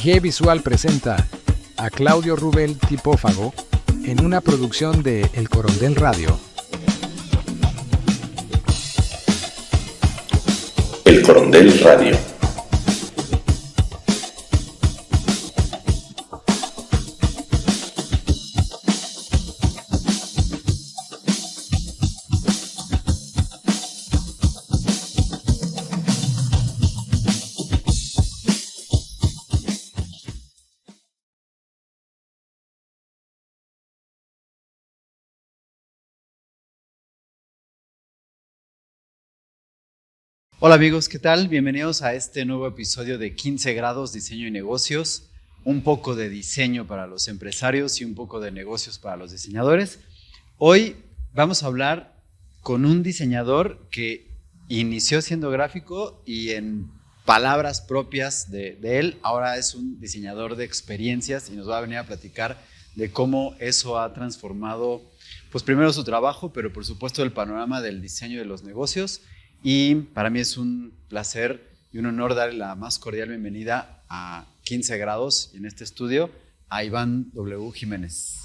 G Visual presenta a Claudio Rubel Tipófago en una producción de El Corondel Radio. El Corondel Radio. Hola amigos, ¿qué tal? Bienvenidos a este nuevo episodio de 15 grados Diseño y Negocios, un poco de diseño para los empresarios y un poco de negocios para los diseñadores. Hoy vamos a hablar con un diseñador que inició siendo gráfico y en palabras propias de él, ahora es un diseñador de experiencias y nos va a venir a platicar de cómo eso ha transformado, pues primero su trabajo, pero por supuesto el panorama del diseño de los negocios. Y para mí es un placer y un honor darle la más cordial bienvenida a 15 grados y en este estudio a Iván W. Jiménez.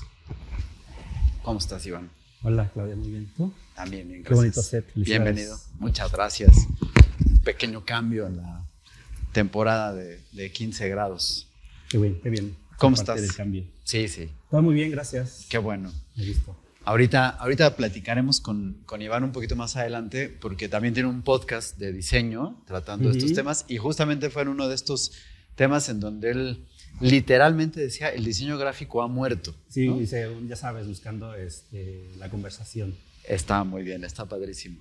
¿Cómo estás, Iván? Hola, Claudia, muy bien. ¿Tú? También bien, gracias. Qué bonito set. Bienvenido. Muchas gracias. Un pequeño cambio en la temporada de 15 grados. Qué bien, qué bien. ¿Cómo Parte estás? del cambio. Sí, sí. Todo muy bien, gracias. Qué bueno. Me gustó. Ahorita platicaremos con Iván un poquito más adelante porque también tiene un podcast de diseño tratando estos temas y justamente fue en uno de estos temas en donde él literalmente decía el diseño gráfico ha muerto. Sí, ¿no? ya sabes, buscando la conversación. Está muy bien, está padrísimo.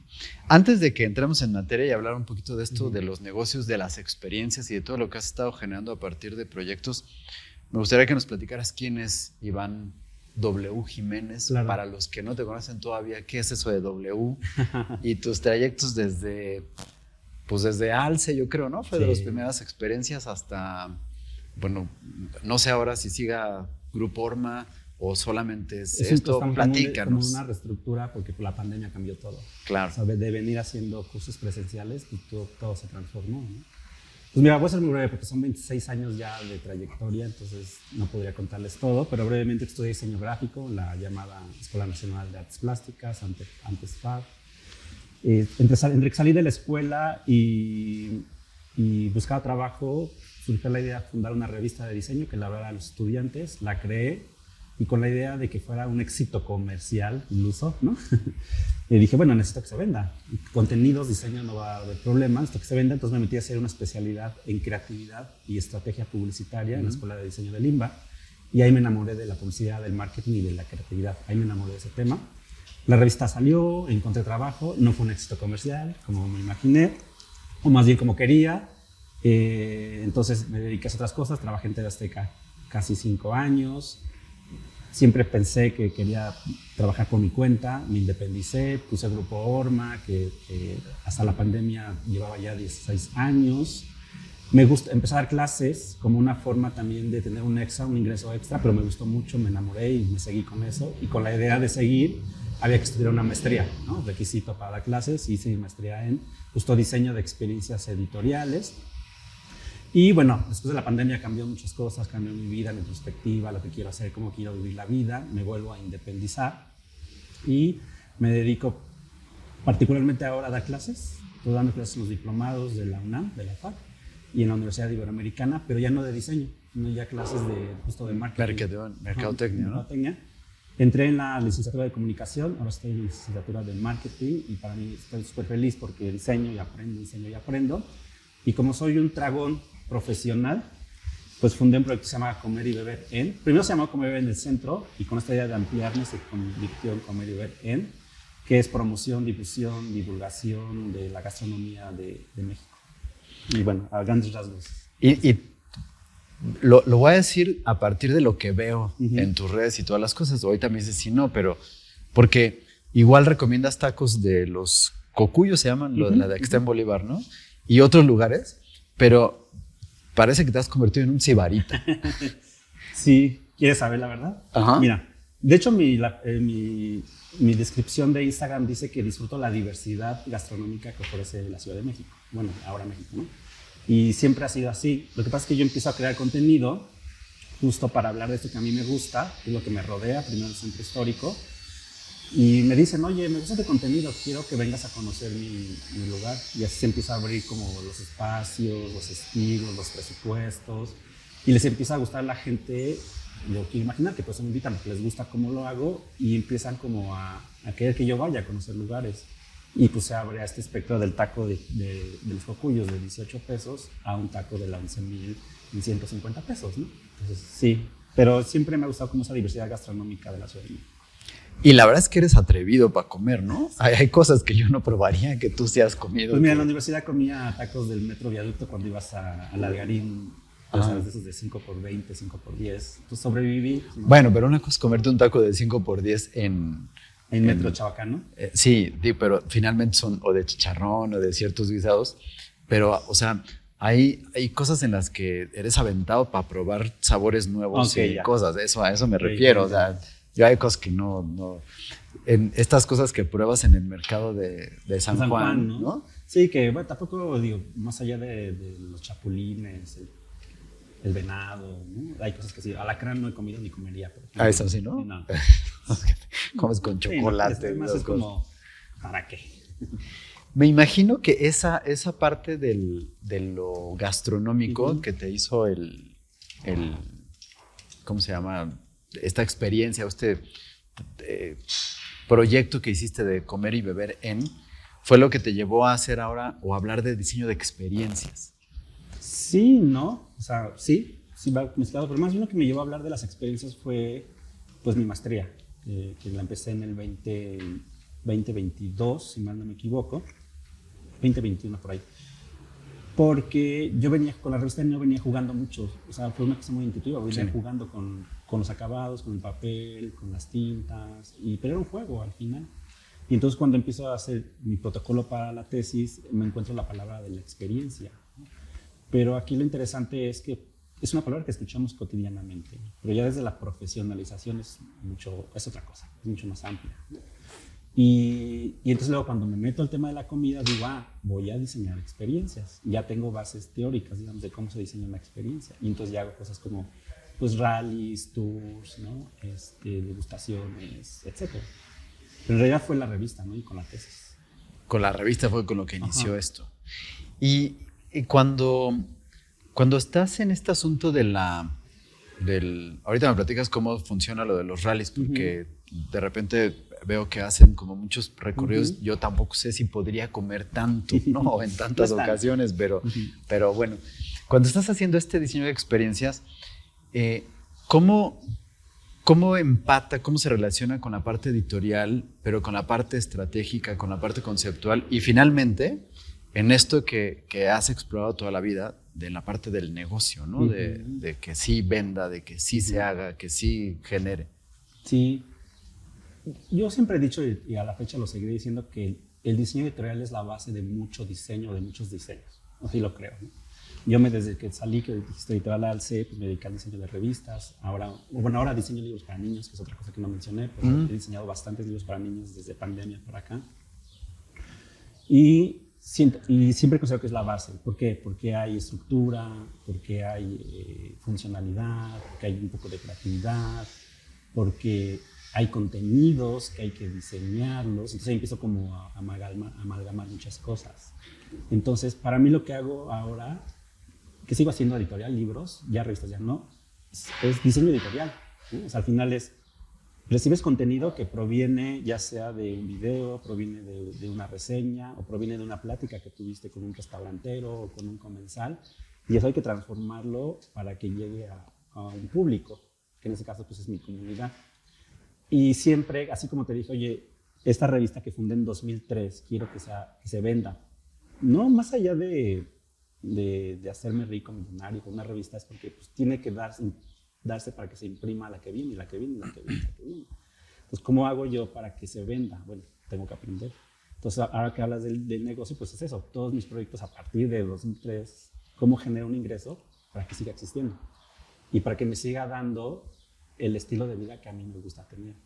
Antes de que entremos en materia y hablar un poquito de esto, de los negocios, de las experiencias y de todo lo que has estado generando a partir de proyectos, me gustaría que nos platicaras quién es Iván W. Jiménez, claro. Para los que no te conocen todavía, ¿qué es eso de W? Y tus trayectos desde Alce, yo creo, ¿no? Fue de las primeras experiencias hasta, bueno, no sé ahora si siga Grupo Orma o solamente es esto, platícanos. Como una reestructura porque la pandemia cambió todo. Claro. O sea, de venir haciendo cursos presenciales, pues todo se transformó, ¿no? Pues mira, voy a ser muy breve porque son 26 años ya de trayectoria, entonces no podría contarles todo, pero brevemente estudié diseño gráfico en la llamada Escuela Nacional de Artes Plásticas, antes FAB. Entre que salí de la escuela y buscaba trabajo, surgió la idea de fundar una revista de diseño que la hablara a los estudiantes, la creé y con la idea de que fuera un éxito comercial incluso, ¿no? Y dije, bueno, necesito que se venda. Contenidos, diseño, no va a haber problema, necesito que se venda. Entonces me metí a hacer una especialidad en creatividad y estrategia publicitaria en la Escuela de Diseño de Limba. Y ahí me enamoré de la publicidad, del marketing y de la creatividad. Ahí me enamoré de ese tema. La revista salió, encontré trabajo, no fue un éxito comercial, como me imaginé, o más bien como quería. Entonces me dediqué a otras cosas, trabajé en TV Azteca casi 5 años. Siempre pensé que quería trabajar por mi cuenta, me independicé, puse el Grupo Orma, que hasta la pandemia llevaba ya 16 años. Me gusta empezar a dar clases como una forma también de tener un ingreso extra, pero me gustó mucho, me enamoré y me seguí con eso. Y con la idea de seguir, había que estudiar una maestría, ¿no? Requisito para dar clases, hice mi maestría en justo diseño de experiencias editoriales. Y bueno, después de la pandemia cambió muchas cosas, cambió mi vida, mi perspectiva, lo que quiero hacer, cómo quiero vivir la vida. Me vuelvo a independizar y me dedico particularmente ahora a dar clases. Estoy dando clases en los diplomados de la UNAM, de la FAC, y en la Universidad Iberoamericana, pero ya no de diseño, sino ya clases justo de marketing. Mercadotecnia, ¿no? Entré en la licenciatura de comunicación, ahora estoy en la licenciatura de marketing y para mí estoy súper feliz porque diseño y aprendo. Y como soy un dragón profesional, pues fundé un proyecto que se llama Comer y Beber En. Primero se llamó Comer y Beber en el Centro y con esta idea de ampliarme se convirtió en Comer y Beber En, que es promoción, difusión, divulgación de la gastronomía de México. Y bueno, a grandes rasgos. Y lo voy a decir a partir de lo que veo en tus redes y todas las cosas. Ahorita me dices si no, pero porque igual recomiendas tacos de los Cocuyos, se llaman, la de Extrem Bolívar, ¿no? Y otros lugares, pero parece que te has convertido en un sibarita. Sí, ¿quieres saber la verdad? Ajá. Mira, de hecho mi descripción de Instagram dice que disfruto la diversidad gastronómica que ofrece la Ciudad de México. Bueno, ahora México, ¿no? Y siempre ha sido así. Lo que pasa es que yo empiezo a crear contenido justo para hablar de esto que a mí me gusta, que es lo que me rodea, primero el centro histórico. Y me dicen, oye, me gusta este contenido, quiero que vengas a conocer mi lugar. Y así se empieza a abrir como los espacios, los estilos, los presupuestos. Y les empieza a gustar a la gente. Yo quiero imaginar que pues me invitan porque les gusta cómo lo hago y empiezan como a querer que yo vaya a conocer lugares. Y pues se abre a este espectro del taco de los cocuyos de 18 pesos a un taco de la 11,150 pesos, ¿no? Entonces, sí, pero siempre me ha gustado como esa diversidad gastronómica de la Ciudad de México. Y la verdad es que eres atrevido para comer, ¿no? Hay cosas que yo no probaría que tú sí has comido. Pues mira, en la universidad comía tacos del Metro Viaducto cuando ibas al Algarín, sabes, de esos de 5x20, 5x10. Entonces sobreviví. Bueno, pero una cosa es comerte un taco de 5x10 en Metro Chabacano. Sí, pero finalmente son o de chicharrón o de ciertos guisados. Pero, o sea, hay cosas en las que eres aventado para probar sabores nuevos y cosas. A eso me refiero. O sea, yo hay cosas que no. En estas cosas que pruebas en el mercado de San Juan, ¿no? Sí, que bueno, tampoco digo, más allá de los chapulines, el venado, ¿no? Hay cosas que sí, alacrán no he comido ni comería. Por eso sí, ¿no? No. Comes con chocolate. Sí, no, es como, ¿para qué? Me imagino que esa parte de lo gastronómico que te hizo el ¿cómo se llama? Esta experiencia, este proyecto que hiciste de comer y beber fue lo que te llevó a hacer ahora o hablar de diseño de experiencias. Sí, ¿no? O sea, sí va mezclado, pero más bien lo que me llevó a hablar de las experiencias fue pues mi maestría, que la empecé en el 2022, si mal no me equivoco, 2021 por ahí. Porque yo venía, con la revista no venía jugando mucho, o sea, fue una cosa muy intuitiva, venía jugando con los acabados, con el papel, con las tintas, pero era un juego al final. Y entonces cuando empiezo a hacer mi protocolo para la tesis, me encuentro la palabra de la experiencia. Pero aquí lo interesante es que es una palabra que escuchamos cotidianamente, pero ya desde la profesionalización es otra cosa, es mucho más amplia. Y entonces luego cuando me meto al tema de la comida, digo, voy a diseñar experiencias. Ya tengo bases teóricas, digamos, de cómo se diseña una experiencia. Y entonces ya hago cosas como, pues, rallies, tours, ¿no? Degustaciones, etc. Pero en realidad fue la revista, ¿no? Y con la tesis. Con la revista fue con lo que inició esto. Y cuando estás en este asunto ahorita me platicas cómo funciona lo de los rallies, porque de repente veo que hacen como muchos recorridos. Yo tampoco sé si podría comer tanto, ¿no? En tantas ocasiones, pero bueno, cuando estás haciendo este diseño de experiencias, ¿cómo empata, cómo se relaciona con la parte editorial, pero con la parte estratégica, con la parte conceptual y finalmente en esto que has explorado toda la vida, de la parte del negocio, ¿no? De que sí venda, de que sí se haga, que sí genere? Sí. Yo siempre he dicho, y a la fecha lo seguiré diciendo, que el diseño editorial es la base de mucho diseño, de muchos diseños. Así lo creo, ¿no? Yo desde que salí, que dijiste editorial ALCE, pues me dediqué al diseño de revistas. Ahora diseño libros para niños, que es otra cosa que no mencioné, pero he diseñado bastantes libros para niños desde pandemia para acá. Y siempre considero que es la base. ¿Por qué? Porque hay estructura, porque hay funcionalidad, porque hay un poco de creatividad, porque hay contenidos que hay que diseñarlos. Entonces ahí empiezo como a amalgamar muchas cosas. Entonces, para mí lo que hago ahora, que sigo haciendo editorial, libros, ya revistas ya no, es diseño editorial, ¿no? O sea, al final recibes contenido que proviene ya sea de un video, proviene de una reseña o proviene de una plática que tuviste con un restaurantero o con un comensal, y eso hay que transformarlo para que llegue a un público, que en este caso pues es mi comunidad. Y siempre, así como te dije, oye, esta revista que fundé en 2003, quiero que se venda. No más allá de hacerme rico, millonario con una revista, es porque pues, tiene que darse para que se imprima la que viene, y la que viene, y la que viene, y la que viene. Entonces, ¿cómo hago yo para que se venda? Bueno, tengo que aprender. Entonces, ahora que hablas del negocio, pues es eso. Todos mis proyectos a partir de 2003, ¿cómo genero un ingreso para que siga existiendo? Y para que me siga dando el estilo de vida que a mí me gusta tener.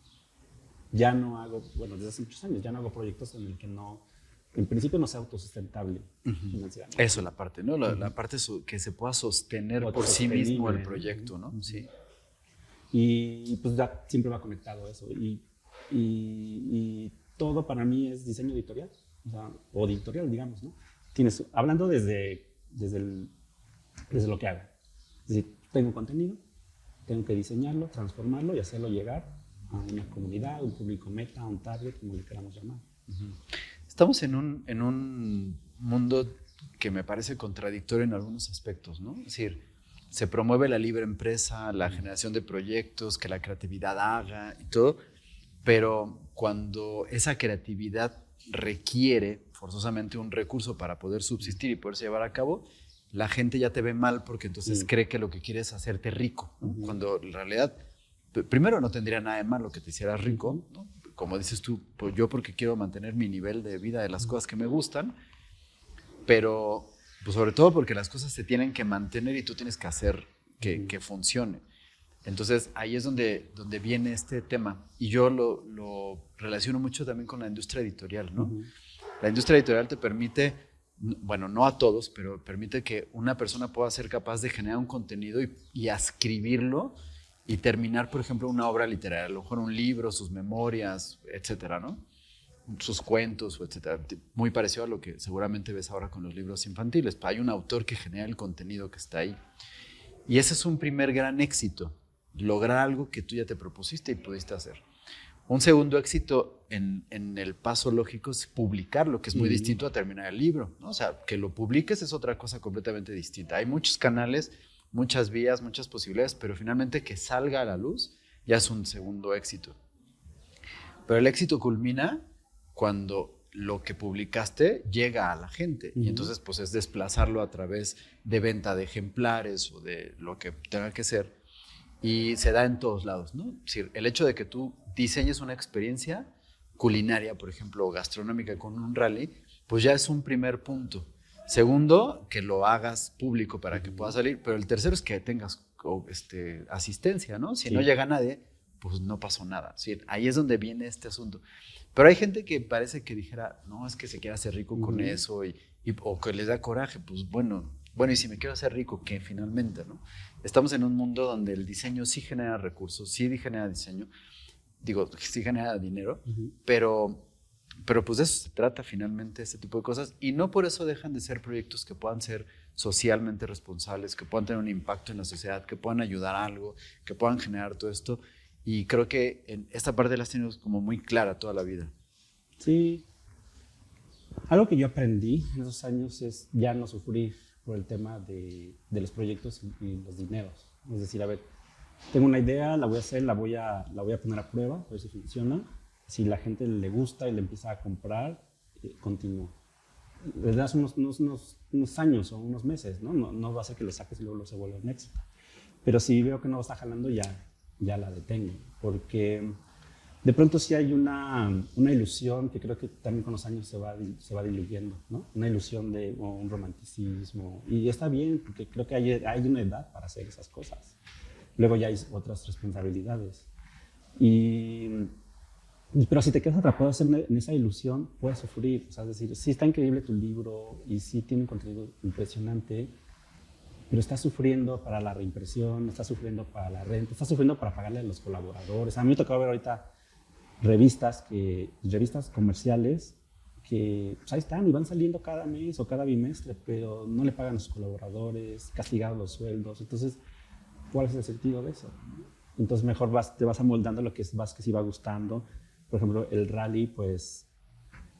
Ya no hago, desde hace muchos años, ya no hago proyectos en el que no en principio no sea autosustentable financieramente. Eso, la parte, ¿no? La parte que se pueda sostener por sí mismo el proyecto, ¿no? Sí. Y pues ya siempre va conectado eso. Y todo para mí es diseño editorial, o editorial, digamos, ¿no? Hablando desde lo que hago. Es decir, tengo contenido, tengo que diseñarlo, transformarlo y hacerlo llegar a una comunidad, un público meta, un target, como le queramos llamar. Estamos en un mundo que me parece contradictorio en algunos aspectos, ¿no? Es decir, se promueve la libre empresa, la generación de proyectos, que la creatividad haga y todo, pero cuando esa creatividad requiere forzosamente un recurso para poder subsistir y poderse llevar a cabo, la gente ya te ve mal porque entonces cree que lo que quiere es hacerte rico, ¿no? Cuando en realidad, primero no tendría nada de malo que te hicieras rico, ¿no? Como dices tú, pues yo porque quiero mantener mi nivel de vida de las cosas que me gustan, pero pues sobre todo porque las cosas se tienen que mantener y tú tienes que hacer que funcione. Entonces ahí es donde viene este tema y yo lo relaciono mucho también con la industria editorial, ¿no? La industria editorial te permite, bueno, no a todos, pero permite que una persona pueda ser capaz de generar un contenido y escribirlo y terminar, por ejemplo, una obra literaria, a lo mejor un libro, sus memorias, etcétera, ¿no? Sus cuentos, etcétera. Muy parecido a lo que seguramente ves ahora con los libros infantiles. Hay un autor que genera el contenido que está ahí. Y ese es un primer gran éxito, lograr algo que tú ya te propusiste y pudiste hacer. Un segundo éxito en el paso lógico es publicarlo, que es muy distinto a terminar el libro, ¿no? O sea, que lo publiques es otra cosa completamente distinta. Hay muchos canales, muchas vías, muchas posibilidades, pero finalmente que salga a la luz ya es un segundo éxito. Pero el éxito culmina cuando lo que publicaste llega a la gente y entonces pues es desplazarlo a través de venta de ejemplares o de lo que tenga que ser y se da en todos lados, ¿no? Es decir, el hecho de que tú diseñes una experiencia culinaria, por ejemplo, o gastronómica con un rally, pues ya es un primer punto. Segundo, que lo hagas público para que pueda salir, pero el tercero es que tengas asistencia, ¿no? Si no llega nadie, pues no pasó nada. ¿Sí? Ahí es donde viene este asunto. Pero hay gente que parece que dijera, no, es que se quiere hacer rico con eso o que les da coraje, pues bueno, y si me quiero hacer rico, ¿qué finalmente, no? Estamos en un mundo donde el diseño sí genera recursos, sí genera diseño, digo, sí genera dinero, pero pues de eso se trata finalmente este tipo de cosas y no por eso dejan de ser proyectos que puedan ser socialmente responsables, que puedan tener un impacto en la sociedad, que puedan ayudar a algo, que puedan generar todo esto. Y creo que en esta parte la has tenido como muy clara toda la vida. Sí. Algo que yo aprendí en esos años es ya no sufrir por el tema de los proyectos y los dineros. Es decir, a ver, tengo una idea, la voy a hacer, la voy a poner a prueba, a ver si funciona. Si la gente le gusta y le empieza a comprar, continúo. Le das unos años o unos meses, ¿no? No va a ser que lo saques y luego se vuelva un éxito. Pero si veo que no está jalando, ya la detengo, porque de pronto sí hay una ilusión que creo que también con los años se va diluyendo, ¿no? Una ilusión de un romanticismo, y está bien, porque creo que hay una edad para hacer esas cosas. Luego ya hay otras responsabilidades. Pero si te quedas atrapado en esa ilusión, puedes sufrir. O sea, es decir, sí está increíble tu libro y sí tiene un contenido impresionante, pero estás sufriendo para la reimpresión, estás sufriendo para la renta, estás sufriendo para pagarle a los colaboradores. A mí me tocó ver ahorita revistas comerciales que pues ahí están y van saliendo cada mes o cada bimestre, pero no le pagan a sus colaboradores, castigados los sueldos. Entonces, ¿cuál es el sentido de eso? Entonces, mejor te vas amoldando lo que sí va gustando. Por ejemplo, el rally, pues,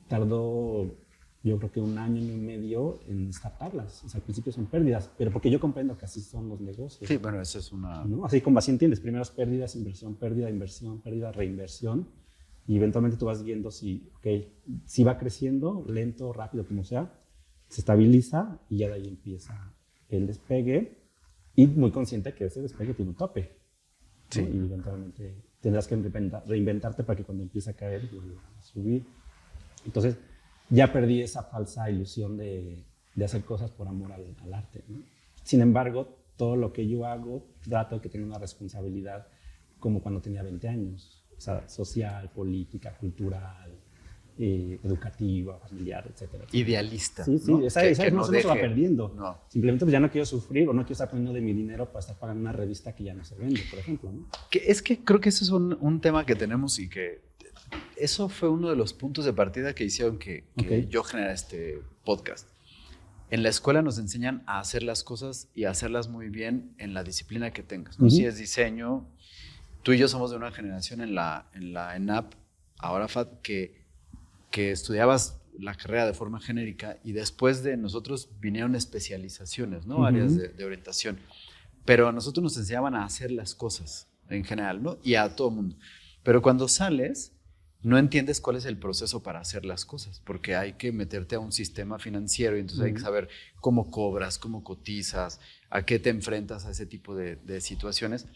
tardó, yo creo que 1 año y medio en startarlas. O sea, al principio son pérdidas, pero porque yo comprendo que así son los negocios. Sí, bueno, eso es una... ¿no? Así como así entiendes, primero es pérdidas, inversión, pérdida, inversión, pérdida, reinversión, y eventualmente tú vas viendo si va creciendo, lento, rápido, como sea, se estabiliza y ya de ahí empieza el despegue, y muy consciente que ese despegue tiene un tope. Sí. ¿No? Y eventualmente tendrás que reinventarte para que cuando empiece a caer vuelva a subir. Entonces, ya perdí esa falsa ilusión de hacer cosas por amor al arte, ¿no? Sin embargo, todo lo que yo hago, trato de que tenga una responsabilidad como cuando tenía 20 años. O sea, social, política, cultural, educativa, familiar, etcétera. Idealista. Sí, sí, ¿no? esa Que emoción no no se va deje- perdiendo. No. Simplemente pues ya no quiero sufrir o no quiero estar poniendo de mi dinero para estar pagando una revista que ya no se vende, por ejemplo, ¿no? Es que creo que ese es un tema que tenemos y que eso fue uno de los puntos de partida que hicieron que Ok. yo generara este podcast. En la escuela nos enseñan a hacer las cosas y a hacerlas muy bien en la disciplina que tengas, ¿no? Ujú. Si es diseño, tú y yo somos de una generación en la ENAP, ahora FAT, que estudiabas la carrera de forma genérica y después de nosotros vinieron especializaciones, ¿no? Ujú. Áreas de orientación. Pero a nosotros nos enseñaban a hacer las cosas en general, ¿no? Y a todo mundo. Pero cuando sales, no entiendes cuál es el proceso para hacer las cosas, porque hay que meterte a un sistema financiero y entonces hay que saber cómo cobras, cómo cotizas, a qué te enfrentas a ese tipo de situaciones,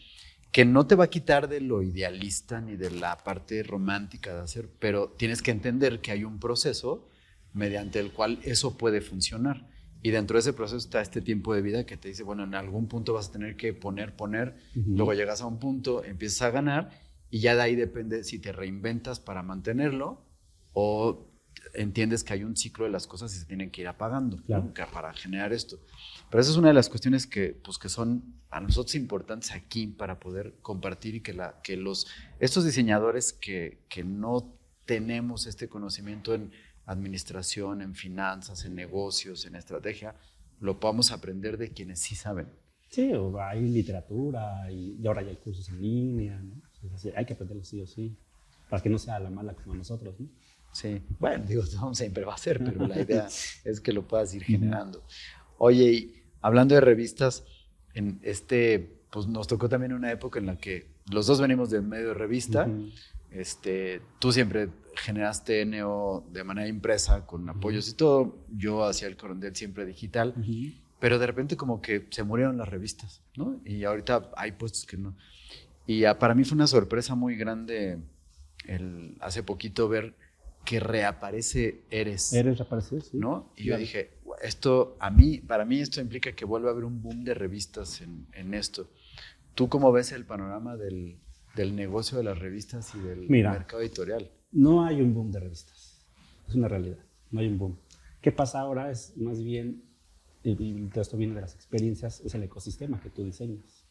que no te va a quitar de lo idealista ni de la parte romántica de hacer, pero tienes que entender que hay un proceso mediante el cual eso puede funcionar. Y dentro de ese proceso está este tiempo de vida que te dice, bueno, en algún punto vas a tener que poner, luego llegas a un punto, empiezas a ganar y ya de ahí depende si te reinventas para mantenerlo o entiendes que hay un ciclo de las cosas y se tienen que ir apagando, Claro. ¿no? Para generar esto. Pero esa es una de las cuestiones que son a nosotros importantes aquí para poder compartir y que estos diseñadores que no tenemos este conocimiento en administración, en finanzas, en negocios, en estrategia, lo podamos aprender de quienes sí saben. Sí, o hay literatura y ahora ya hay cursos en línea, ¿no? Es así, hay que aprenderlo sí o sí, para que no sea a la mala como nosotros, ¿no? Sí, bueno, digo, no siempre va a ser, pero la idea es que lo puedas ir generando. Oye, y hablando de revistas, pues nos tocó también una época en la que los dos venimos del medio de revista. Tú siempre generaste NO de manera impresa con apoyos y todo. Yo hacía el Corondel siempre digital. Pero de repente como que se murieron las revistas, ¿no? Y ahorita hay puestos que no. Y para mí fue una sorpresa muy grande hace poquito ver que reaparece Eres. Eres reapareció, sí. ¿No? Y claro. yo dije, para mí esto implica que vuelva a haber un boom de revistas en esto. ¿Tú cómo ves el panorama del negocio de las revistas y del mercado editorial? No hay un boom de revistas, es una realidad, no hay un boom. ¿Qué pasa ahora? Es más bien, y todo esto viene de las experiencias, es el ecosistema que tú diseñas.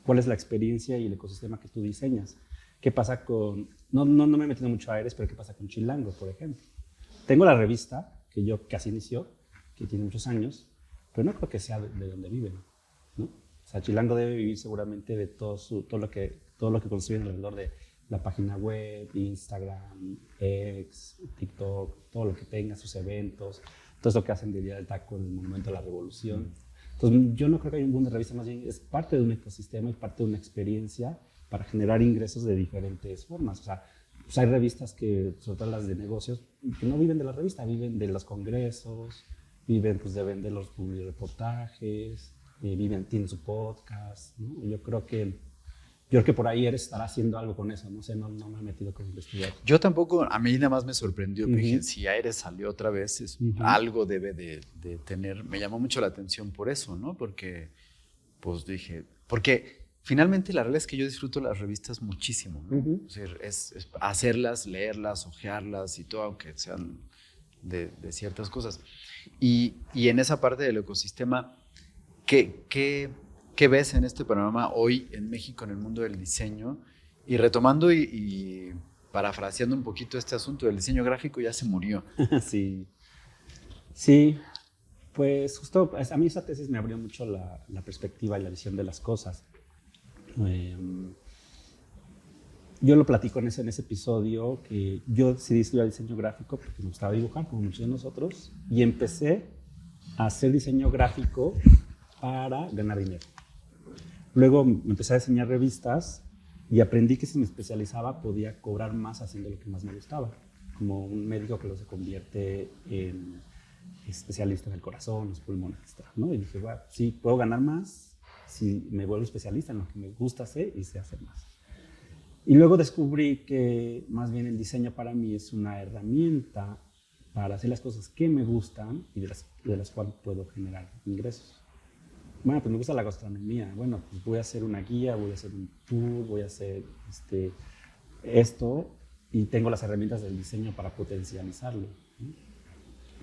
¿Cuál es la experiencia y el ecosistema que tú diseñas? ¿Qué pasa con, no me he metido mucho a Eres, pero qué pasa con Chilango, por ejemplo? Tengo la revista, que así inició, que tiene muchos años, pero no creo que sea de donde viven, ¿no? O sea, Chilango debe vivir seguramente de todo lo que construyen alrededor de la página web, Instagram, X, TikTok, todo lo que tenga, sus eventos, todo eso que hacen del Día del Taco, el Monumento a la Revolución. Entonces, yo no creo que haya un boom de revistas, más bien es parte de un ecosistema y parte de una experiencia para generar ingresos de diferentes formas. O sea, pues hay revistas que, sobre todo las de negocios, que no viven de la revista, viven de los congresos, viven pues, de vender los reportajes, tienen su podcast, ¿no? Yo creo que por ahí Eres estará haciendo algo con eso, no sé, no me he metido con investigar. Yo tampoco, a mí nada más me sorprendió, dije, si Eres salió otra vez, algo debe de tener, me llamó mucho la atención por eso, ¿no? Porque, pues dije, porque finalmente la realidad es que yo disfruto las revistas muchísimo, ¿no? O sea, es hacerlas, leerlas, hojearlas y todo, aunque sean de ciertas cosas. Y en esa parte del ecosistema, ¿qué ves en este panorama hoy en México, en el mundo del diseño? Y retomando y parafraseando un poquito este asunto, el diseño gráfico ya se murió. Sí, pues justo a mí esa tesis me abrió mucho la perspectiva y la visión de las cosas. Yo lo platico en ese episodio, que yo decidí estudiar diseño gráfico porque me gustaba dibujar, como muchos de nosotros, y empecé a hacer diseño gráfico para ganar dinero. Luego me empecé a diseñar revistas y aprendí que si me especializaba podía cobrar más haciendo lo que más me gustaba, como un médico que lo se convierte en especialista en el corazón, los pulmones, ¿no? Y dije, bueno, sí, puedo ganar más si me vuelvo especialista en lo que me gusta hacer y sé hacer más. Y luego descubrí que más bien el diseño para mí es una herramienta para hacer las cosas que me gustan y de las cuales puedo generar ingresos. Bueno, pues me gusta la gastronomía. Bueno, pues voy a hacer una guía, voy a hacer un tour, voy a hacer esto y tengo las herramientas del diseño para potencializarlo, ¿no?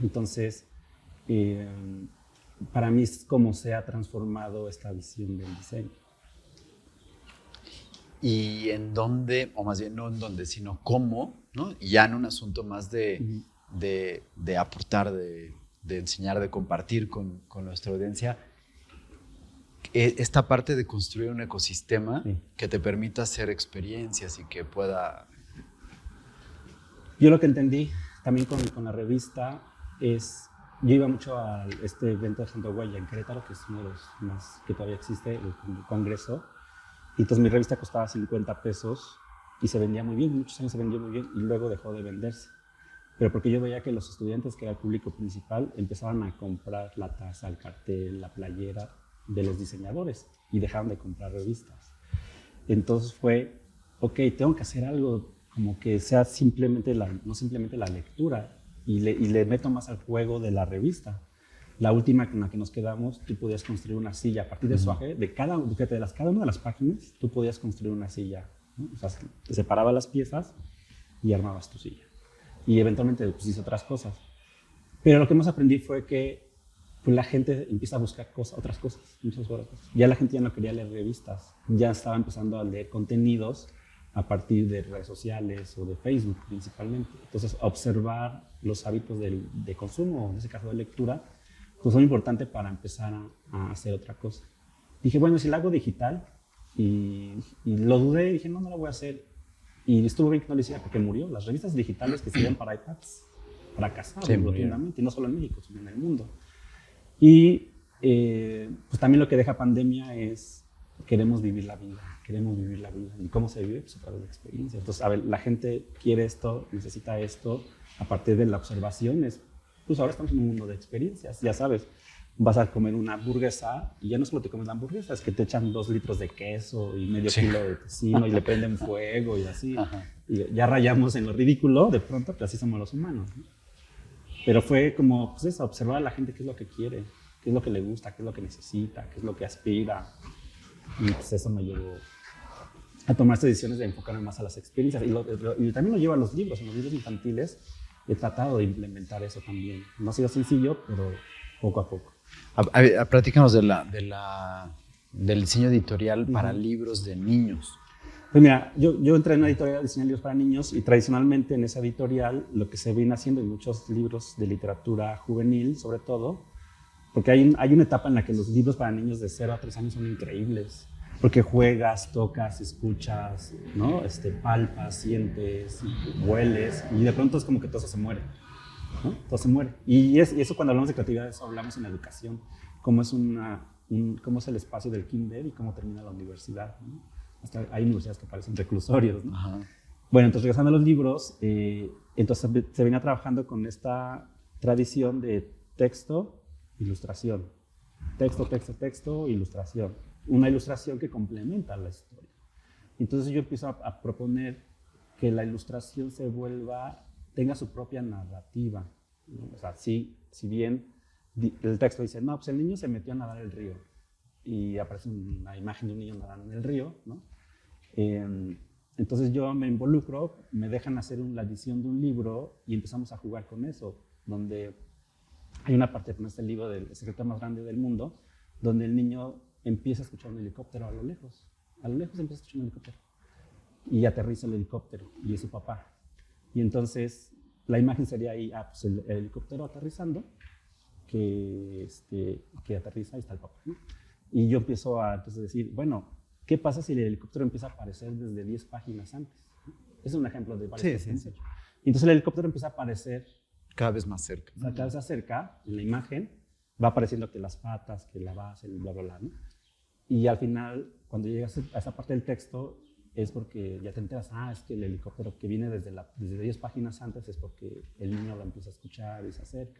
Entonces, para mí es como se ha transformado esta visión del diseño. ¿Y en dónde, o más bien no en dónde, sino cómo, ¿no? Y ya en un asunto más de aportar, de enseñar, de compartir con nuestra audiencia, esta parte de construir un ecosistema que te permita hacer experiencias y que pueda... Yo lo que entendí también con la revista es, yo iba mucho a este evento de Gente Huella en Querétaro, que es uno de los más que todavía existe, el congreso, y entonces mi revista costaba 50 pesos y se vendía muy bien, muchos años se vendió muy bien y luego dejó de venderse. Pero porque yo veía que los estudiantes, que era el público principal, empezaban a comprar la taza, el cartel, la playera de los diseñadores y dejaron de comprar revistas. Entonces fue, ok, tengo que hacer algo como que sea simplemente no simplemente la lectura y le meto más al juego de la revista. La última con la que nos quedamos, tú podías construir una silla a partir de suaje, cada una de las páginas, tú podías construir una silla, ¿no? O sea, te separabas las piezas y armabas tu silla. Y eventualmente pues, hice otras cosas. Pero lo que más aprendí fue que pues, la gente empieza a buscar otras cosas, muchas otras cosas. Ya la gente ya no quería leer revistas, ya estaba empezando a leer contenidos a partir de redes sociales o de Facebook principalmente. Entonces, observar los hábitos de consumo, en ese caso de lectura, pues son importantes para empezar a hacer otra cosa. Dije, bueno, si lo hago digital, y lo dudé, dije, no lo voy a hacer. Y estuvo bien que no lo hiciera porque murió. Las revistas digitales que sirven para iPads fracasaron rotundamente, y no solo en México, sino en el mundo. Y pues también lo que deja pandemia es, queremos vivir la vida. ¿Y cómo se vive? Pues a través de experiencias. Entonces, a ver, la gente quiere esto, necesita esto, a partir de la observación, pues ahora estamos en un mundo de experiencias, ya sabes. Vas a comer una hamburguesa y ya no solo te comes la hamburguesa, es que te echan 2 litros de queso y medio kilo de tocino y le prenden fuego y así. Ajá. Y ya rayamos en lo ridículo de pronto, pero así somos los humanos, ¿no? Pero fue como, pues eso, observar a la gente qué es lo que quiere, qué es lo que le gusta, qué es lo que necesita, qué es lo que aspira. Y pues eso me llevó a tomar estas decisiones de enfocarme más a las experiencias. Y también lo llevo a los libros. En los libros infantiles he tratado de implementar eso también. No ha sido sencillo, pero poco a poco. Platícanos del diseño editorial para libros de niños. Pues mira, yo entré en una editorial de diseño de libros para niños y tradicionalmente en esa editorial lo que se viene haciendo en muchos libros de literatura juvenil, sobre todo, porque hay una etapa en la que los libros para niños de 0 a 3 años son increíbles, porque juegas, tocas, escuchas, ¿no? Palpas, sientes, hueles y de pronto es como que todo eso se muere, ¿no? Todo se muere. Y eso cuando hablamos de creatividad, eso hablamos en educación, cómo es cómo es el espacio del kinder y cómo termina la universidad, ¿no? Hasta hay universidades que parecen reclusorios, ¿no? Ajá. Bueno, entonces regresando a los libros, entonces se venía trabajando con esta tradición de texto, ilustración. Texto, ilustración. Una ilustración que complementa la historia. Entonces yo empiezo a proponer que la ilustración tenga su propia narrativa, ¿no? O sea, si bien el texto dice, no, pues el niño se metió a nadar el río y aparece una imagen de un niño nadando en el río, ¿no? Entonces yo me involucro, me dejan hacer la edición de un libro y empezamos a jugar con eso, donde hay una parte en este libro del secreto más grande del mundo, donde el niño empieza a escuchar un helicóptero a lo lejos empieza a escuchar un helicóptero y aterriza el helicóptero y es su papá. Y entonces la imagen sería ahí, pues el helicóptero aterrizando, que aterriza y está el papá, ¿no? Y yo empiezo a decir, bueno, ¿qué pasa si el helicóptero empieza a aparecer desde 10 páginas antes? Es un ejemplo de varias cosas que hemos hecho. Y entonces el helicóptero empieza a aparecer cada vez más cerca. O sea, cada vez se acerca, en la imagen va apareciendo que las patas, que la base, el bla, bla, bla, ¿no? Y al final, cuando llegas a esa parte del texto, es porque ya te enteras, es que el helicóptero que viene desde 10 páginas antes es porque el niño lo empieza a escuchar y se acerca.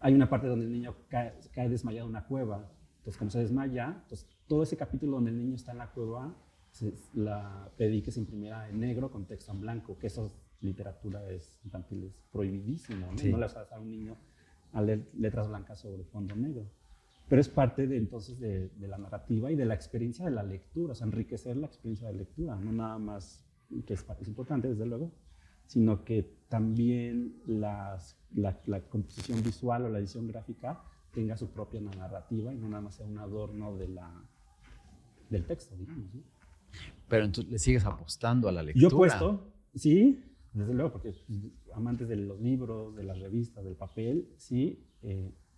Hay una parte donde el niño cae desmayado en una cueva. Entonces, como se desmaya, entonces, todo ese capítulo donde el niño está en la cueva, pedí que se imprimiera en negro con texto en blanco, que eso literatura infantil es prohibidísimo, ¿no? Sí. No le vas a dar a un niño a leer letras blancas sobre fondo negro. Pero es parte entonces de la narrativa y de la experiencia de la lectura, o sea, enriquecer la experiencia de lectura, no nada más que es importante, desde luego, sino que también la composición visual o la edición gráfica tenga su propia narrativa y no nada más sea un adorno del texto, digamos, ¿no? Pero entonces le sigues apostando a la lectura. Yo he puesto, sí, desde luego, porque amantes de los libros, de las revistas, del papel, sí,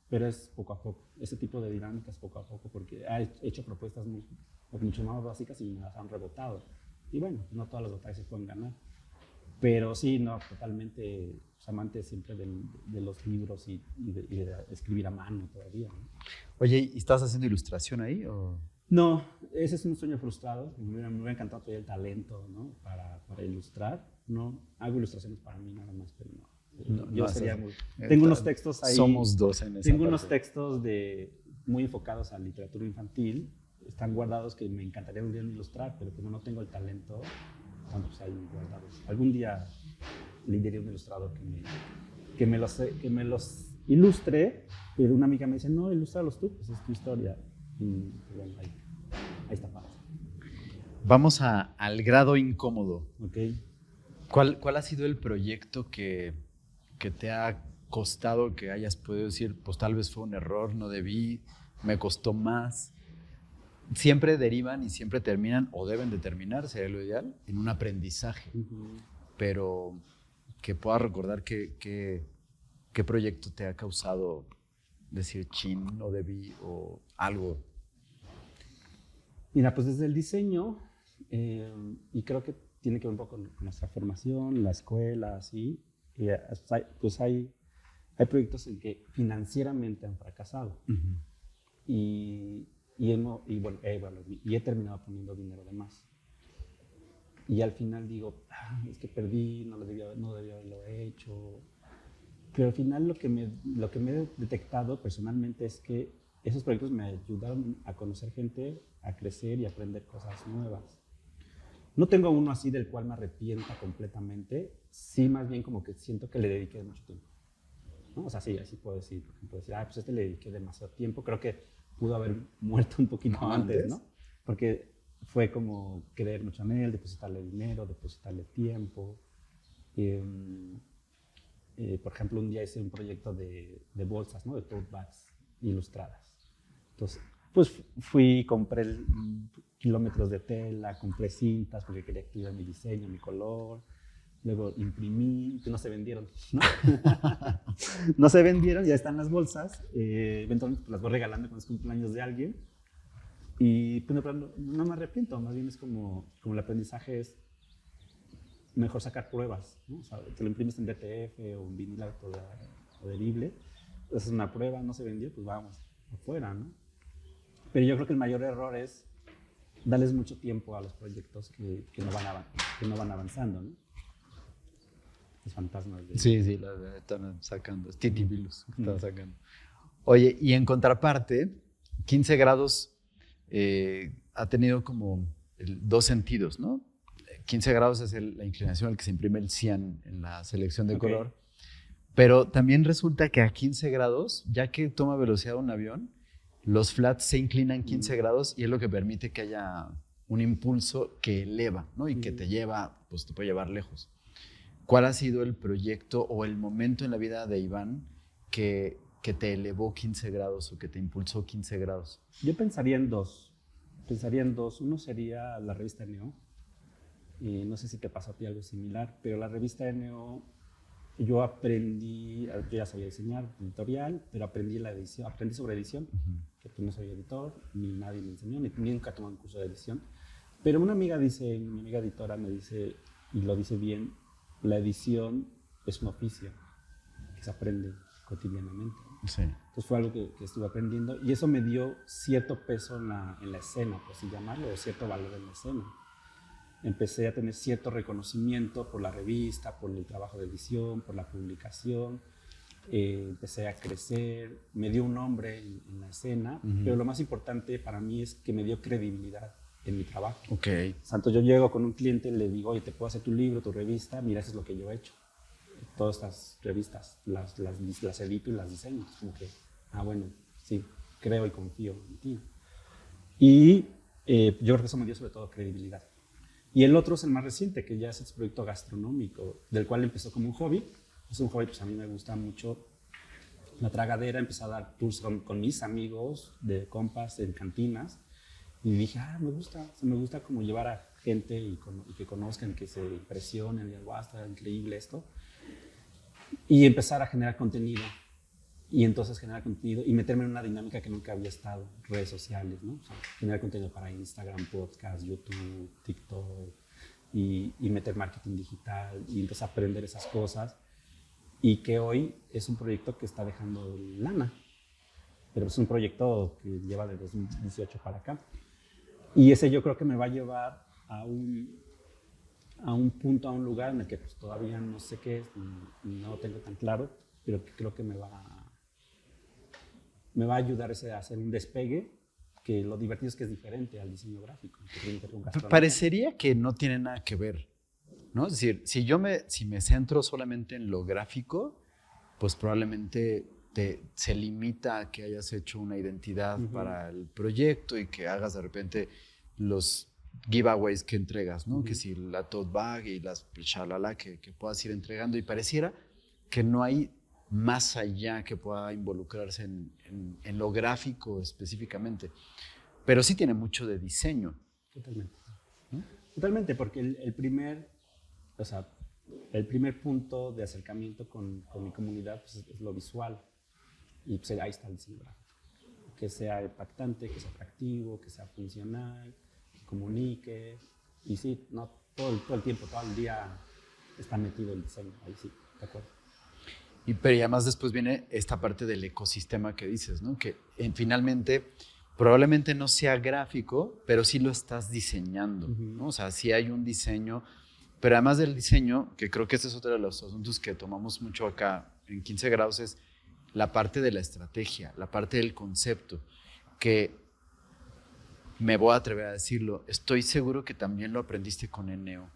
pero es poco a poco. Ese tipo de dinámicas poco a poco, porque he hecho propuestas mucho más básicas y me las han rebotado. Y bueno, no todas las batallas se pueden ganar. Pero sí, no, totalmente amante siempre de los libros y de escribir a mano todavía, ¿no? Oye, ¿y estás haciendo ilustración ahí? ¿O? No, ese es un sueño frustrado. Me hubiera encantado tener el talento, ¿no? para ilustrar. No, hago ilustraciones para mí nada más, pero no. Yo sería muy... Tengo unos textos ahí. Somos dos en esa Tengo parte. unos textos muy enfocados a literatura infantil. Están guardados que me encantaría un día ilustrar, pero como no tengo el talento, están pues ahí guardados. Algún día le diré a un ilustrador que me los ilustre, pero una amiga me dice, no, ilústralos tú, pues es tu historia. Y bueno, ahí está padre. Vamos al grado incómodo. Okay. ¿Cuál ha sido el proyecto que te ha costado, que hayas podido decir, pues tal vez fue un error, no debí, me costó más? Siempre derivan y siempre terminan, o deben de terminar, sería lo ideal, en un aprendizaje. Uh-huh. Pero que puedas recordar qué proyecto te ha causado decir, chin, no debí, o algo. Mira, pues desde el diseño, y creo que tiene que ver un poco con nuestra formación, la escuela, así, pues hay proyectos en que financieramente han fracasado. Uh-huh. Y he terminado poniendo dinero de más. Y al final digo, es que perdí, no debía haberlo hecho. Pero al final lo que me he detectado personalmente es que esos proyectos me ayudaron a conocer gente, a crecer y a aprender cosas nuevas. No tengo uno así del cual me arrepienta completamente, sí más bien como que siento que le dediqué mucho tiempo, ¿no? O sea, sí, así puedo decir, por ejemplo, pues le dediqué demasiado tiempo, creo que pudo haber muerto un poquito antes, ¿no? Porque fue como creer mucho en él, depositarle dinero, depositarle tiempo. Por ejemplo, un día hice un proyecto de bolsas, ¿no? De tote bags ilustradas. Entonces, pues compré kilómetros de tela, compré cintas porque quería activar mi diseño, mi color. Luego imprimí, que no se vendieron, ¿no? No se vendieron, ya están las bolsas. Eventualmente pues, las voy regalando con los cumpleaños de alguien. Y pues, no me arrepiento, más bien es como el aprendizaje es mejor sacar pruebas, ¿no? O sea, te lo imprimes en DTF o en vinil adherible, haces una prueba, no se vendió, pues vamos afuera, ¿no? Pero yo creo que el mayor error es darles mucho tiempo a los proyectos que no van avanzando, ¿no? Los fantasmas. Sí, están sacando, es Titi Vilus que están sacando. Oye, y en contraparte, 15 grados ha tenido como dos sentidos, ¿no? 15 grados es la inclinación al que se imprime el cian en la selección de color. Pero también resulta que a 15 grados, ya que toma velocidad un avión, los flats se inclinan 15 grados y es lo que permite que haya un impulso que eleva, ¿no? Y que te lleva, pues te puede llevar lejos. ¿Cuál ha sido el proyecto o el momento en la vida de Iván que te elevó 15 grados o que te impulsó 15 grados? Yo pensaría en dos. Uno sería la revista Neo. Y no sé si te pasó a ti algo similar, pero la revista Neo, yo ya sabía diseñar editorial, pero aprendí sobre edición, que pues no soy editor, ni nadie me enseñó, ni nunca tomé un curso de edición. Pero mi amiga editora me dice, y lo dice bien, la edición es un oficio que se aprende cotidianamente. Sí. Entonces fue algo que estuve aprendiendo y eso me dio cierto peso en la escena, por así llamarlo, o cierto valor en la escena. Empecé a tener cierto reconocimiento por la revista, por el trabajo de edición, por la publicación. Empecé a crecer, me dio un nombre en la escena, pero lo más importante para mí es que me dio credibilidad en mi trabajo. Okay. Entonces yo llego con un cliente y le digo, oye, te puedo hacer tu libro, tu revista, mira, eso es lo que yo he hecho. Todas estas revistas las edito y las diseño. Como que, bueno, sí, creo y confío en ti. Y yo creo que eso me dio sobre todo credibilidad. Y el otro es el más reciente, que ya es este proyecto gastronómico, del cual empezó como un hobby. Es un hobby, pues a mí me gusta mucho la tragadera, empecé a dar tours con mis amigos de compas en cantinas. Y dije, me gusta, o sea, me gusta como llevar a gente y que conozcan, que se impresionen, y wow, está increíble esto. Y empezar a generar contenido. Y entonces generar contenido y meterme en una dinámica que nunca había estado, redes sociales, ¿no? O sea, generar contenido para Instagram, podcast, YouTube, TikTok, y meter marketing digital, y entonces aprender esas cosas. Y que hoy es un proyecto que está dejando lana, pero es un proyecto que lleva de 2018 para acá. Y ese yo creo que me va a llevar a un punto, a un lugar en el que pues, todavía no sé qué es, no lo tengo tan claro, pero que creo que me va a ayudar a hacer un despegue, que lo divertido es que es diferente al diseño gráfico. Parecería que no tiene nada que ver, ¿no? Es decir, si me centro solamente en lo gráfico, pues probablemente se limita a que hayas hecho una identidad para el proyecto y que hagas de repente los giveaways que entregas, ¿no? Que si la tote bag y las shalala que puedas ir entregando, y pareciera que no hay más allá que pueda involucrarse en lo gráfico específicamente, pero sí tiene mucho de diseño. Totalmente. ¿No? Totalmente, porque el primer punto de acercamiento con mi comunidad pues, es lo visual, y pues, ahí está el diseño gráfico. Que sea impactante, que sea atractivo, que sea funcional, que comunique, y sí, no, todo el tiempo, todo el día está metido el diseño, ahí sí, de acuerdo. Pero además después viene esta parte del ecosistema que dices, ¿no? Que finalmente probablemente no sea gráfico, pero sí lo estás diseñando, ¿no? O sea, sí hay un diseño, pero además del diseño, que creo que este es otro de los asuntos que tomamos mucho acá en 15 grados, es la parte de la estrategia, la parte del concepto, que me voy a atrever a decirlo, estoy seguro que también lo aprendiste con Eneo,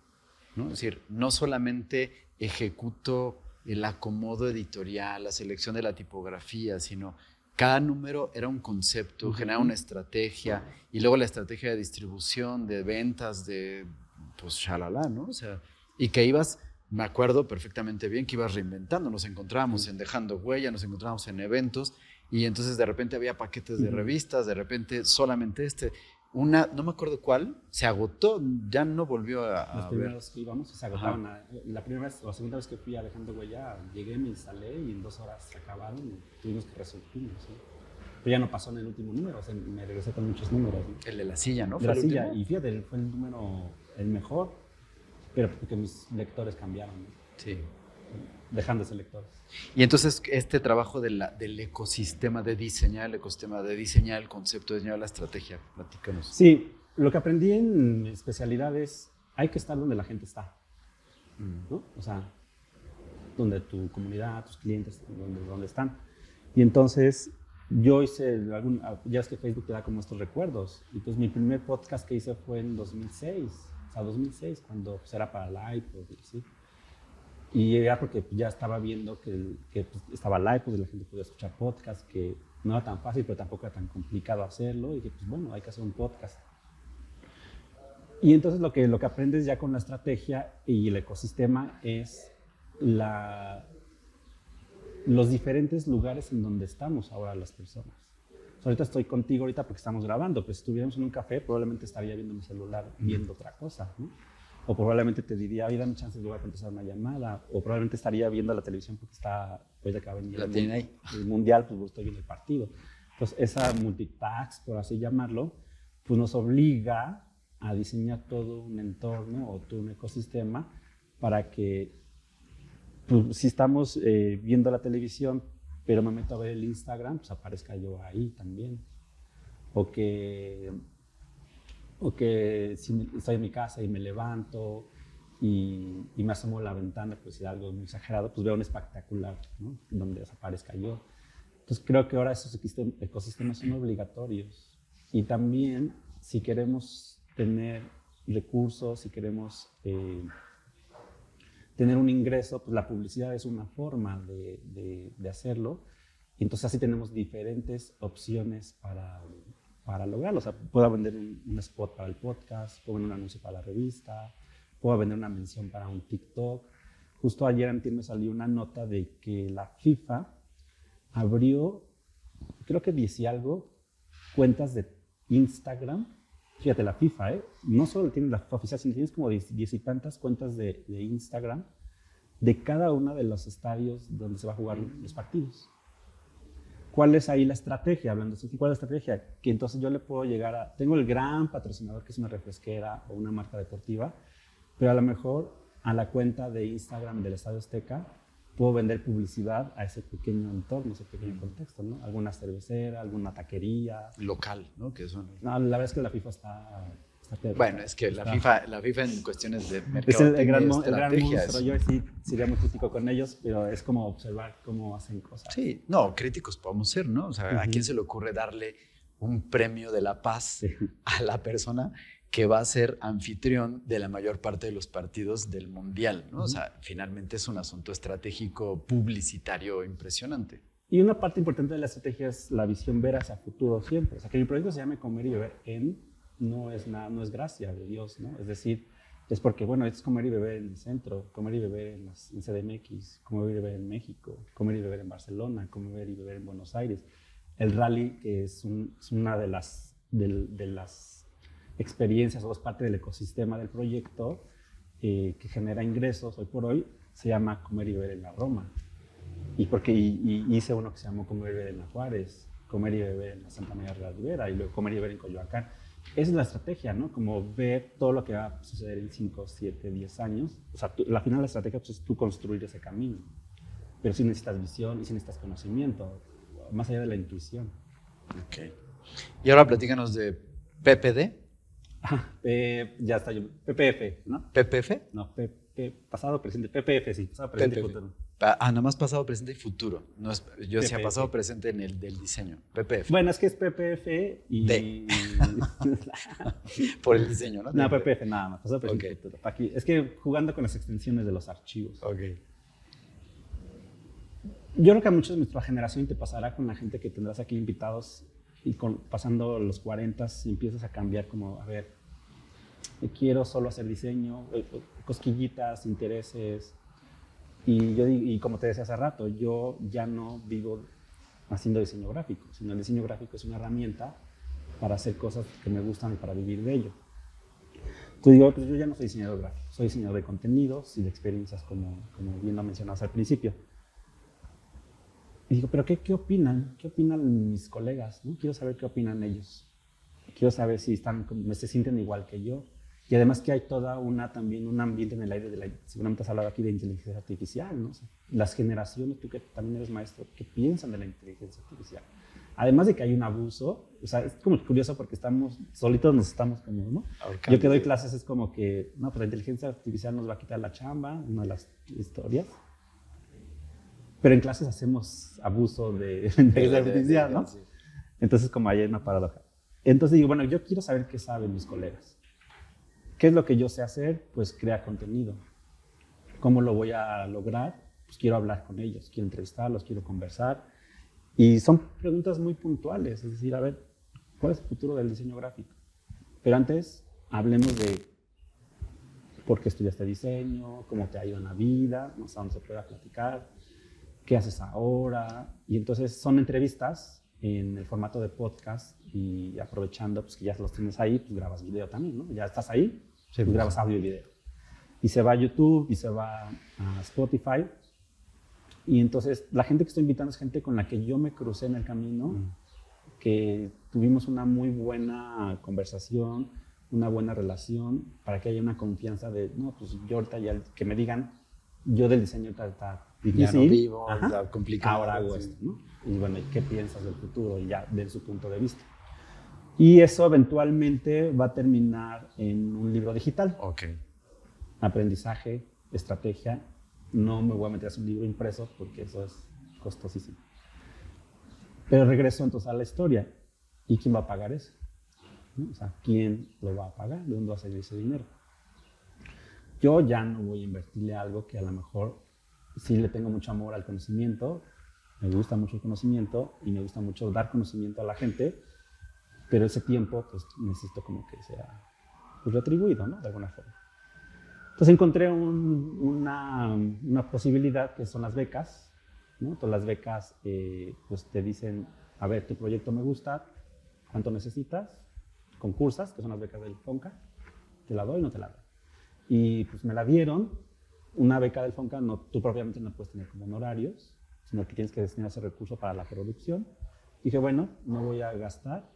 ¿no? Es decir, no solamente ejecuto el acomodo editorial, la selección de la tipografía, sino cada número era un concepto, generaba una estrategia, y luego la estrategia de distribución, de ventas, de pues shalala, ¿no? O sea, y que ibas, me acuerdo perfectamente bien que ibas reinventando, nos encontrábamos en Dejando Huella, nos encontrábamos en eventos, y entonces de repente había paquetes de revistas, de repente solamente no me acuerdo cuál, se agotó, ya no volvió a Los primeros que íbamos se agotaban. La primera vez, o la segunda vez que fui a Dejando Huella, llegué, me instalé y en 2 horas se acabaron y tuvimos que resolverlo, ¿sí? Pero ya no pasó en el último número, o sea, me regresé con muchos números, ¿no? El de la silla, ¿no? De la silla, y fíjate, fue el número el mejor, pero porque mis lectores cambiaron, ¿no? Sí. Dejando de ser lectores. Y entonces este trabajo del ecosistema, de diseñar el ecosistema, de diseñar el concepto, de diseñar la estrategia, platícanos. Sí, lo que aprendí en mi especialidad es, hay que estar donde la gente está, ¿no? O sea, donde tu comunidad, tus clientes, donde están. Y entonces yo hice, ya es que Facebook te da como estos recuerdos. Entonces mi primer podcast que hice fue en 2006, o sea, 2006, cuando pues, era para la iPod, ¿sí? Y era porque ya estaba viendo que pues, estaba el iPod y la gente podía escuchar podcast, que no era tan fácil, pero tampoco era tan complicado hacerlo. Y dije, pues bueno, hay que hacer un podcast. Y entonces lo que aprendes ya con la estrategia y el ecosistema es los diferentes lugares en donde estamos ahora las personas. O sea, ahorita estoy contigo porque estamos grabando, pero si estuviéramos en un café probablemente estaría viendo mi celular, viendo otra cosa, ¿no? O probablemente te diría, oye, dame chance, voy a contestar una llamada. O probablemente estaría viendo la televisión porque hoy acaba de venir el mundial, pues estoy viendo el partido. Entonces, esa multitask, por así llamarlo, pues nos obliga a diseñar todo un entorno o todo un ecosistema para que, pues, si estamos viendo la televisión, pero me meto a ver el Instagram, pues aparezca yo ahí también. O que si estoy en mi casa y me levanto y me asomo a la ventana, pues si algo muy exagerado, pues veo un espectacular, ¿no? Donde desaparezca yo. Entonces creo que ahora esos ecosistemas son obligatorios. Y también si queremos tener recursos, si queremos tener un ingreso, pues la publicidad es una forma de hacerlo. Y entonces así tenemos diferentes opciones para lograrlo. O sea, puedo vender un spot para el podcast, puedo vender un anuncio para la revista, puedo vender una mención para un TikTok. Justo ayer antier me salió una nota de que la FIFA abrió, creo que 10 y algo, cuentas de Instagram. Fíjate, la FIFA, no solo tiene la FIFA oficial, sino tienes como 10 y tantas cuentas de Instagram de cada uno de los estadios donde se va a jugar los partidos. ¿Cuál es ahí la estrategia? Hablando de ¿cuál es la estrategia? Que entonces yo le puedo llegar a... Tengo el gran patrocinador que es una refresquera o una marca deportiva, pero a lo mejor a la cuenta de Instagram del Estadio Azteca puedo vender publicidad a ese pequeño entorno, ese pequeño contexto, ¿no? Alguna cervecera, alguna taquería. Local, ¿no? Que son... No, la verdad es que la FIFA está bueno, es que la FIFA en cuestiones de mercado es el gran estrategias. monstruo. Yo sí sería muy crítico con ellos, pero es como observar cómo hacen cosas. Sí, no, críticos podemos ser, ¿no? O sea, ¿a quién se le ocurre darle un premio de la paz a la persona que va a ser anfitrión de la mayor parte de los partidos del Mundial, ¿no? O sea, finalmente es un asunto estratégico publicitario impresionante. Y una parte importante de la estrategia es la visión ver hacia futuro siempre. O sea, que mi proyecto se llame Comer y Beber no es gracia de Dios, ¿no? Es decir, es porque, bueno, es comer y beber en el centro, comer y beber en CDMX, comer y beber en México, comer y beber en Barcelona, comer y beber en Buenos Aires. El rally, que es una de las experiencias o es parte del ecosistema del proyecto que genera ingresos hoy por hoy, se llama Comer y Beber en la Roma. Y hice uno que se llamó Comer y Beber en la Juárez, Comer y Beber en la Santa María de la Ribera y luego Comer y Beber en Coyoacán. Esa es la estrategia, ¿no? Como ver todo lo que va a suceder en 5, 7, 10 años. O sea, la final de la estrategia pues, es tú construir ese camino. Pero sí necesitas visión y sí necesitas conocimiento, más allá de la intuición. Ok. Y ahora platícanos de PPD. Ya está, PPF, ¿no? ¿PPF? No, pasado, presente, PPF, sí, pasado, presente y futuro. Nada más pasado, presente y futuro. No es, yo decía pasado, presente en el del diseño. PPF. Bueno, es que es PPF y... Por el diseño, ¿no? No, PPF nada más, pasado, presente y futuro. Aquí, es que jugando con las extensiones de los archivos. Ok. Yo creo que a muchos de nuestra generación te pasará con la gente que tendrás aquí invitados y pasando los 40 empiezas a cambiar como, a ver, quiero solo hacer diseño, cosquillitas, intereses. Y como te decía hace rato, yo ya no vivo haciendo diseño gráfico, sino el diseño gráfico es una herramienta para hacer cosas que me gustan y para vivir de ello. Entonces digo, pues yo ya no soy diseñador gráfico, soy diseñador de contenidos y de experiencias como bien lo mencionabas al principio. Y digo, pero ¿qué opinan? ¿Qué opinan mis colegas? ¿No? Quiero saber qué opinan ellos. Quiero saber si se sienten igual que yo. Y además que hay también un ambiente en el aire, seguramente has hablado aquí de inteligencia artificial, ¿no? O sea, las generaciones, tú que también eres maestro, ¿qué piensan de la inteligencia artificial? Además de que hay un abuso, o sea, es como curioso porque solitos nos estamos como, ¿no? Yo que doy clases es como que, no, pues la inteligencia artificial nos va a quitar la chamba, una de las historias. Pero en clases hacemos abuso de inteligencia artificial, ¿no? Sí. Entonces como ahí hay una paradoja. Entonces digo, bueno, yo quiero saber qué saben mis colegas. ¿Qué es lo que yo sé hacer? Pues crear contenido. ¿Cómo lo voy a lograr? Pues quiero hablar con ellos, quiero entrevistarlos, quiero conversar. Y son preguntas muy puntuales, es decir, a ver, ¿cuál es el futuro del diseño gráfico? Pero antes, hablemos de por qué estudiaste diseño, cómo te ha ido en la vida, no sé dónde se pueda platicar, qué haces ahora. Y entonces son entrevistas en el formato de podcast y aprovechando pues, que ya los tienes ahí, pues grabas video también, ¿no? Ya estás ahí, pues grabas audio y video. Y se va a YouTube y se va a Spotify. Y entonces la gente que estoy invitando es gente con la que yo me crucé en el camino, que tuvimos una muy buena conversación, una buena relación, para que haya una confianza de, no, pues yo ahorita ya, que me digan, yo del diseño está difícil. Ya no vivo, está complicado. Ahora hago esto, ¿no? Y bueno, ¿qué piensas del futuro? Y ya, desde su punto de vista. Y eso eventualmente va a terminar en un libro digital. Ok. Aprendizaje, estrategia. No me voy a meter a hacer un libro impreso porque eso es costosísimo. Pero regreso entonces a la historia. ¿Y quién va a pagar eso? ¿No? O sea, ¿quién lo va a pagar? ¿De dónde va a salir ese dinero? Yo ya no voy a invertirle algo que a lo mejor sí le tengo mucho amor al conocimiento, me gusta mucho el conocimiento y me gusta mucho dar conocimiento a la gente, pero ese tiempo pues necesito como que sea pues, retribuido, ¿no? De alguna forma. Entonces encontré una posibilidad que son las becas, ¿no? Entonces las becas pues te dicen, a ver, tu proyecto me gusta, ¿cuánto necesitas? Concursas, que son las becas del FONCA, te la doy o no te la doy. Y pues me la dieron. Una beca del FONCA tú propiamente no puedes tener como honorarios, sino que tienes que destinar ese recurso para la producción. Dije, bueno, no voy a ganar,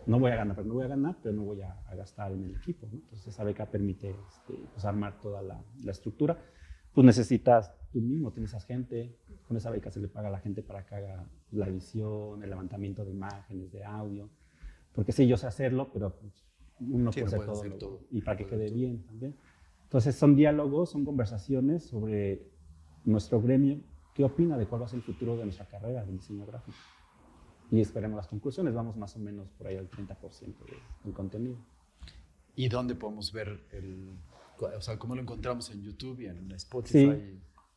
pero no voy a gastar en el equipo, ¿no? Entonces esa beca permite pues, armar toda la estructura. Pues necesitas tú mismo, tienes a gente, con esa beca se le paga a la gente para que haga la edición, el levantamiento de imágenes, de audio, porque sí, yo sé hacerlo, pero pues, uno puede hacer todo y para que quede bien también. Entonces son diálogos, son conversaciones sobre nuestro gremio, qué opina de cuál va a ser el futuro de nuestra carrera de diseño gráfico. Y esperemos las conclusiones, vamos más o menos por ahí al 30% del contenido. ¿Y dónde podemos ver o sea, cómo lo encontramos en YouTube y en Spotify? Sí,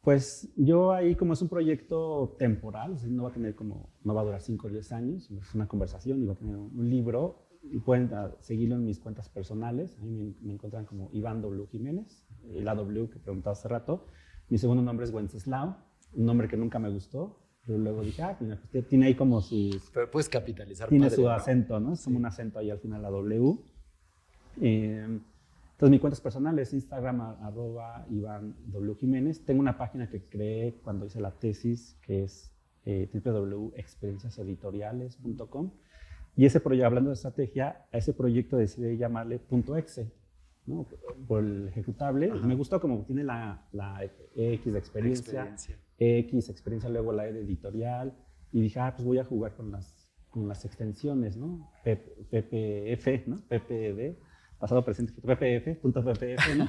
pues yo ahí como es un proyecto temporal, o sea, no va a durar 5 o 10 años, es una conversación y va a tener un libro. Y pueden seguirlo en mis cuentas personales. A mí me encuentran como Iván W. Jiménez, la W que preguntaba hace rato. Mi segundo nombre es Wenceslao, un nombre que nunca me gustó, pero luego dije, pues tiene ahí como sus... Pero puedes capitalizar. Tiene su acento, ¿no? Es como un acento ahí al final, la W. Entonces, mi cuenta personal es Instagram, @Iván W. Jiménez. Tengo una página que creé cuando hice la tesis, que es www.experienciaseditoriales.com. Y ese proyecto, hablando de estrategia, a ese proyecto decidí llamarle .exe, ¿no? Por el ejecutable. Ajá. Me gustó como tiene la X de experiencia, X experiencia, luego la E de editorial. Y dije, pues voy a jugar con las extensiones, ¿no? PPF, ¿no? PPD, pasado, presente, PPF, ¿no?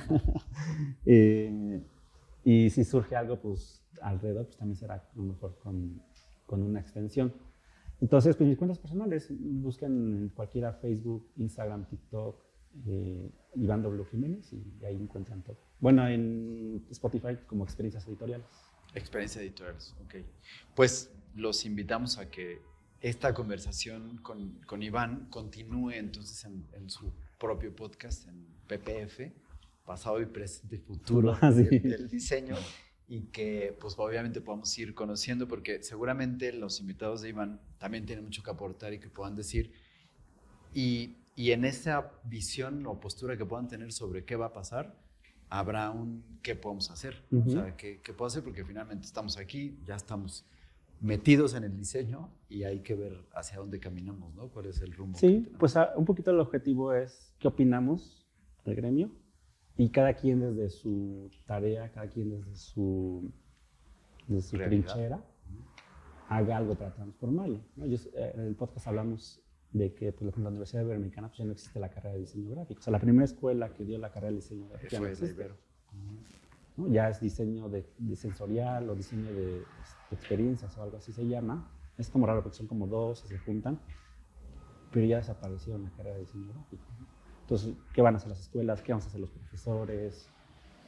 Y si surge algo, pues alrededor, pues también será a lo mejor con una extensión. Entonces, pues mis cuentas personales, busquen en cualquiera, Facebook, Instagram, TikTok, Iván W. Jiménez, y ahí encuentran todo. Bueno, en Spotify como Experiencias Editoriales. Experiencias Editoriales, ok. Pues los invitamos a que esta conversación con Iván continúe entonces en su propio podcast, en PPF, pasado y presente y futuro del diseño. Y que pues obviamente podamos ir conociendo, porque seguramente los invitados de Iván también tienen mucho que aportar y que puedan decir, y en esa visión o postura que puedan tener sobre qué va a pasar, habrá qué podemos hacer, o sea, qué puedo hacer, porque finalmente estamos aquí, ya estamos metidos en el diseño y hay que ver hacia dónde caminamos, ¿no? ¿Cuál es el rumbo? Sí, pues un poquito el objetivo es qué opinamos del gremio. Y cada quien desde su tarea, cada quien desde su trinchera, haga algo para transformarlo, ¿no? En el podcast hablamos de que, por ejemplo, en la Universidad Iberoamericana pues ya no existe la carrera de diseño gráfico. O sea, la primera escuela que dio la carrera de diseño gráfico ya no existe, ¿no? Ya es diseño de sensorial o diseño de experiencias o algo así se llama. Es como raro porque son como dos, se juntan, pero ya desapareció la carrera de diseño gráfico, ¿no? Entonces, ¿qué van a hacer las escuelas? ¿Qué vamos a hacer los profesores?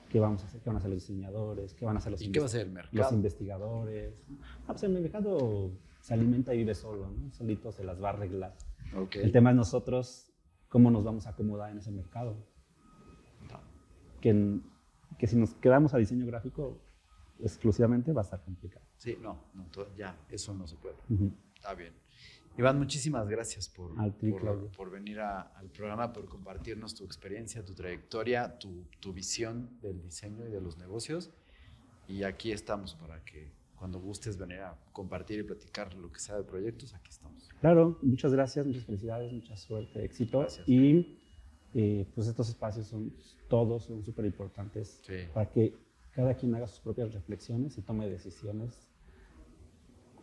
¿Qué van a hacer los diseñadores? ¿Qué van a hacer los investigadores? Pues el mercado se alimenta y vive solo, ¿no? Solito se las va a arreglar. Okay. El tema es nosotros, cómo nos vamos a acomodar en ese mercado. Que si nos quedamos a diseño gráfico exclusivamente va a estar complicado. Sí, ya, eso no se puede. Está bien. Iván, muchísimas gracias por venir al programa, por compartirnos tu experiencia, tu trayectoria, tu visión del diseño y de los negocios. Y aquí estamos para que cuando gustes venir a compartir y platicar lo que sea de proyectos, aquí estamos. Claro, muchas gracias, muchas felicidades, mucha suerte, éxito. Gracias. Y pues estos espacios son súper importantes, sí, para que cada quien haga sus propias reflexiones y tome decisiones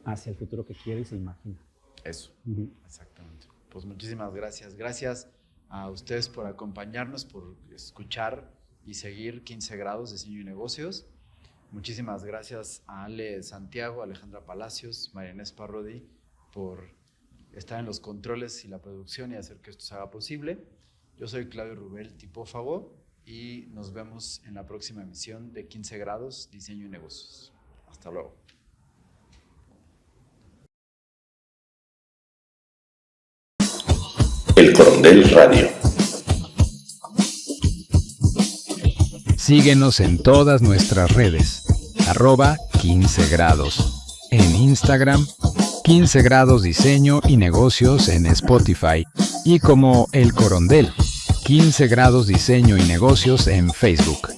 hacia el futuro que quiere y se imagina. Eso, exactamente. Pues muchísimas gracias. Gracias a ustedes por acompañarnos, por escuchar y seguir 15 grados de diseño y negocios. Muchísimas gracias a Ale Santiago, Alejandra Palacios, María Inés Parrodi por estar en los controles y la producción y hacer que esto se haga posible. Yo soy Claudio Rubel, tipófago, y nos vemos en la próxima emisión de 15 grados, diseño y negocios. Hasta luego. El Corondel Radio. Síguenos en todas nuestras redes, @15 grados, en Instagram, 15 grados diseño y negocios en Spotify y como El Corondel, 15 grados diseño y negocios en Facebook.